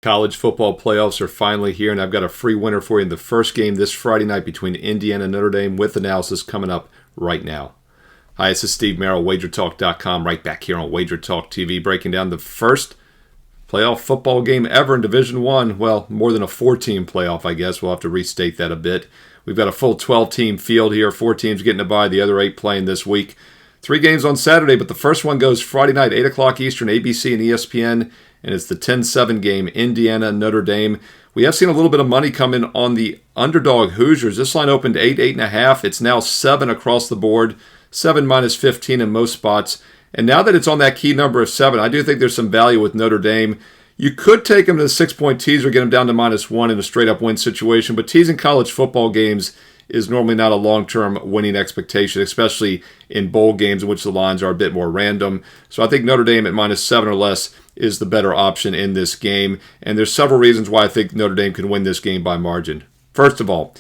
College football playoffs are finally here, and I've got a free winner for you in the first game this Friday night between Indiana and Notre Dame, with analysis coming up right now. Hi, this is Steve Merrill, WagerTalk.com, right back here on Wager Talk TV, breaking down the first playoff football game ever in Division I. Well, more than a 4-team playoff, I guess. We'll have to restate that a bit. We've got a full 12-team field here, 4 teams getting a bye, the other 8 playing this week. 3 games on Saturday, but the first one goes Friday night, 8 o'clock Eastern, ABC and ESPN, and it's the 10-7 game, Indiana-Notre Dame. We have seen a little bit of money come in on the underdog Hoosiers. This line opened 8, 8.5. It's now 7 across the board, 7 minus 15 in most spots. And now that it's on that key number of 7, I do think there's some value with Notre Dame. You could take them to the 6-point teaser, get them down to -1 in a straight-up win situation, but teasing college football games is normally not a long-term winning expectation, especially in bowl games in which the lines are a bit more random. So I think Notre Dame at -7 or less is the better option in this game. And there's several reasons why I think Notre Dame can win this game by margin. First of all,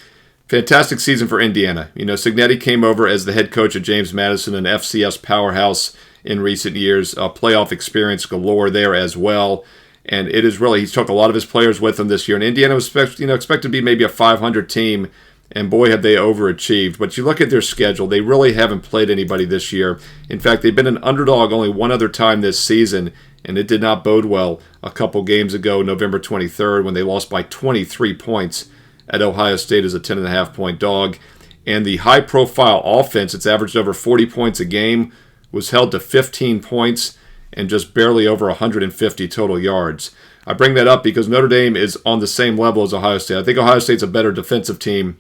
fantastic season for Indiana. You know, Cignetti came over as the head coach at James Madison, an FCS powerhouse in recent years. Playoff experience galore there as well. And it is really, he's took a lot of his players with him this year. And Indiana was expected to be maybe a 500 team. And boy, have they overachieved. But you look at their schedule, they really haven't played anybody this year. In fact, they've been an underdog only one other time this season, and it did not bode well a couple games ago, November 23rd, when they lost by 23 points at Ohio State as a 10.5-point dog. And the high-profile offense, it's averaged over 40 points a game, was held to 15 points and just barely over 150 total yards. I bring that up because Notre Dame is on the same level as Ohio State. I think Ohio State's a better defensive team,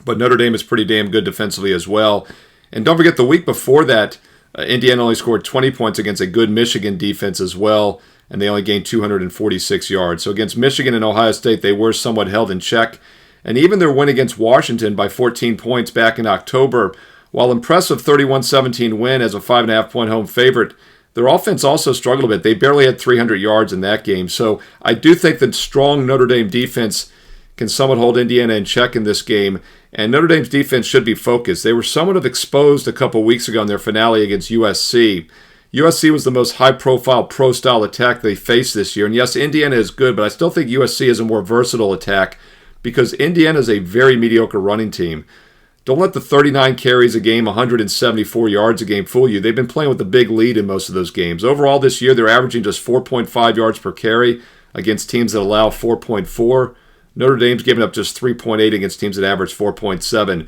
but Notre Dame is pretty damn good defensively as well. And don't forget, the week before that, Indiana only scored 20 points against a good Michigan defense as well, and they only gained 246 yards. So against Michigan and Ohio State, they were somewhat held in check. And even their win against Washington by 14 points back in October, while impressive 31-17 win as a 5.5-point home favorite, their offense also struggled a bit. They barely had 300 yards in that game. So I do think that strong Notre Dame defense can somewhat hold Indiana in check in this game. And Notre Dame's defense should be focused. They were somewhat exposed a couple weeks ago in their finale against USC. USC was the most high-profile pro-style attack they faced this year. And yes, Indiana is good, but I still think USC is a more versatile attack because Indiana is a very mediocre running team. Don't let the 39 carries a game, 174 yards a game fool you. They've been playing with a big lead in most of those games. Overall this year, they're averaging just 4.5 yards per carry against teams that allow 4.4. Notre Dame's given up just 3.8 against teams that average 4.7.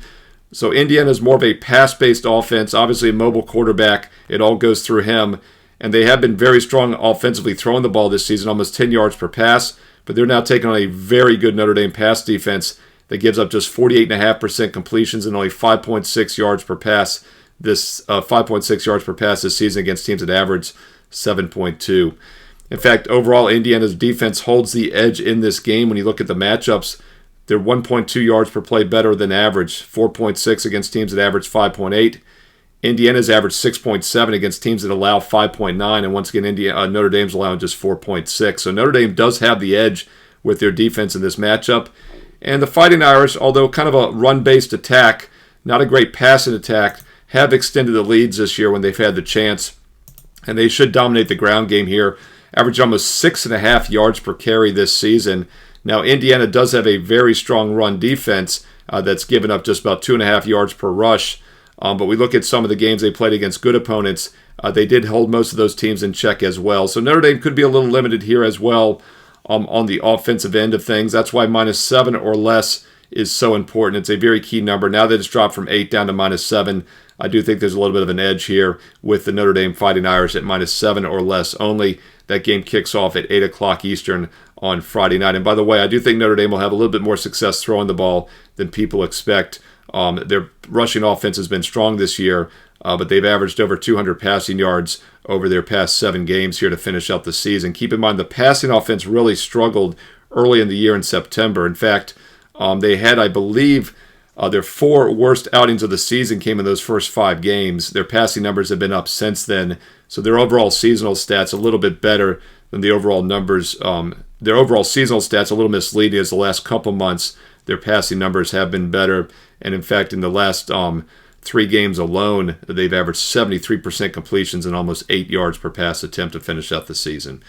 So Indiana is more of a pass-based offense. Obviously, a mobile quarterback. It all goes through him. And they have been very strong offensively throwing the ball this season, almost 10 yards per pass. But they're now taking on a very good Notre Dame pass defense that gives up just 48.5% completions and only 5.6 yards per pass. 5.6 yards per pass this season against teams that average 7.2. In fact, overall, Indiana's defense holds the edge in this game. When you look at the matchups, they're 1.2 yards per play better than average, 4.6 against teams that average 5.8. Indiana's average 6.7 against teams that allow 5.9, and once again, Notre Dame's allowing just 4.6. So Notre Dame does have the edge with their defense in this matchup. And the Fighting Irish, although kind of a run-based attack, not a great passing attack, have extended the leads this year when they've had the chance, and they should dominate the ground game here. Average almost 6.5 yards per carry this season. Now, Indiana does have a very strong run defense that's given up just about 2.5 yards per rush. But we look at some of the games they played against good opponents. They did hold most of those teams in check as well. So Notre Dame could be a little limited here as well on the offensive end of things. That's why -7 or less is so important. It's a very key number. Now that it's dropped from 8 down to -7, I do think there's a little bit of an edge here with the Notre Dame Fighting Irish at -7 or less only. That game kicks off at 8 o'clock Eastern on Friday night. And by the way, I do think Notre Dame will have a little bit more success throwing the ball than people expect. Their rushing offense has been strong this year, but they've averaged over 200 passing yards over their past 7 games here to finish out the season. Keep in mind, the passing offense really struggled early in the year in September. In fact, they had, I believe, their 4 worst outings of the season came in those first 5 games. Their passing numbers have been up since then. So their overall seasonal stats a little bit better than the overall numbers. Their overall seasonal stats a little misleading as the last couple months. Their passing numbers have been better. And in fact, in the last 3 games alone, they've averaged 73% completions and almost 8 yards per pass attempt to finish out the season.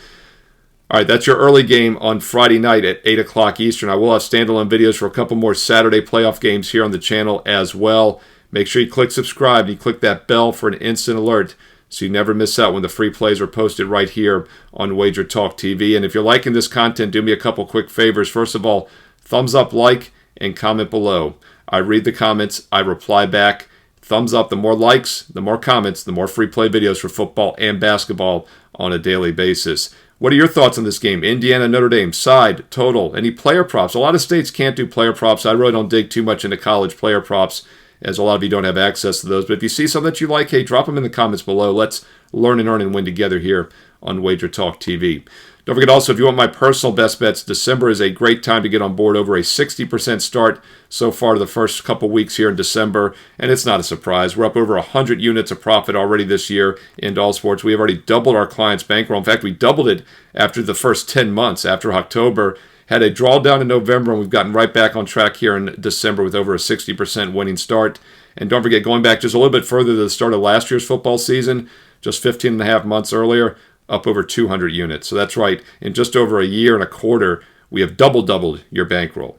All right, that's your early game on Friday night at 8 o'clock Eastern. I will have standalone videos for a couple more Saturday playoff games here on the channel as well. Make sure you click subscribe and you click that bell for an instant alert so you never miss out when the free plays are posted right here on Wager Talk TV. And if you're liking this content, do me a couple quick favors. First of all, thumbs up, like, and comment below. I read the comments, I reply back. Thumbs up, the more likes, the more comments, the more free play videos for football and basketball on a daily basis. What are your thoughts on this game? Indiana, Notre Dame, side, total, any player props? A lot of states can't do player props. I really don't dig too much into college player props, as a lot of you don't have access to those. But if you see something that you like, hey, drop them in the comments below. Let's learn and earn and win together here on Wager Talk TV. Don't forget also, if you want my personal best bets, December is a great time to get on board. Over a 60% start so far to the first couple weeks here in December, and it's not a surprise. We're up over 100 units of profit already this year in all sports. We have already doubled our clients' bankroll. In fact, we doubled it after the first 10 months, after October. Had a drawdown in November, and we've gotten right back on track here in December with over a 60% winning start. And don't forget, going back just a little bit further to the start of last year's football season, just 15 and a half months earlier, up over 200 units. So that's right, in just over a year and a quarter, we have doubled your bankroll.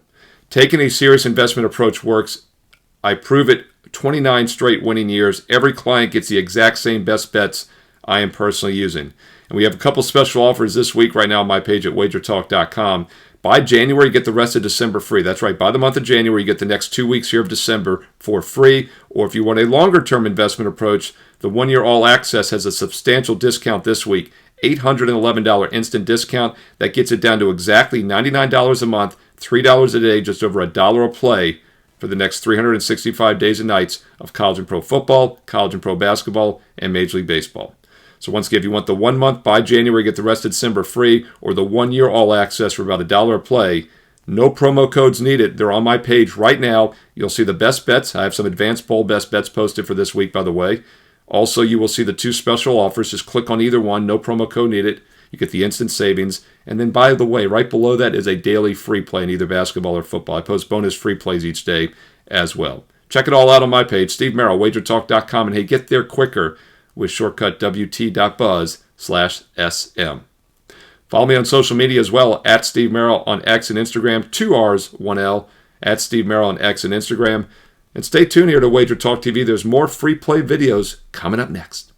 Taking a serious investment approach works. I prove it 29 straight winning years. Every client gets the exact same best bets I am personally using. And we have a couple special offers this week right now on my page at wagertalk.com. By January, you get the rest of December free. That's right. By the month of January, you get the next 2 weeks here of December for free. Or if you want a longer-term investment approach, the one-year all-access has a substantial discount this week. $811 instant discount. That gets it down to exactly $99 a month, $3 a day, just over $1 a play for the next 365 days and nights of college and pro football, college and pro basketball, and Major League Baseball. So once again, if you want the 1 month by January, get the rest of December free, or the 1 year all access for about $1 a play, no promo codes needed. They're on my page right now. You'll see the best bets. I have some advanced bowl best bets posted for this week, by the way. Also, you will see the 2 special offers. Just click on either one. No promo code needed. You get the instant savings. And then, by the way, right below that is a daily free play in either basketball or football. I post bonus free plays each day as well. Check it all out on my page, Steve Merrill, wagertalk.com. And hey, get there quicker with shortcut wt.buzz/SM. Follow me on social media as well, at Steve Merrill on X and Instagram, 2 R's, 1 L, at Steve Merrill on X and Instagram. And stay tuned here to Wager Talk TV. There's more free play videos coming up next.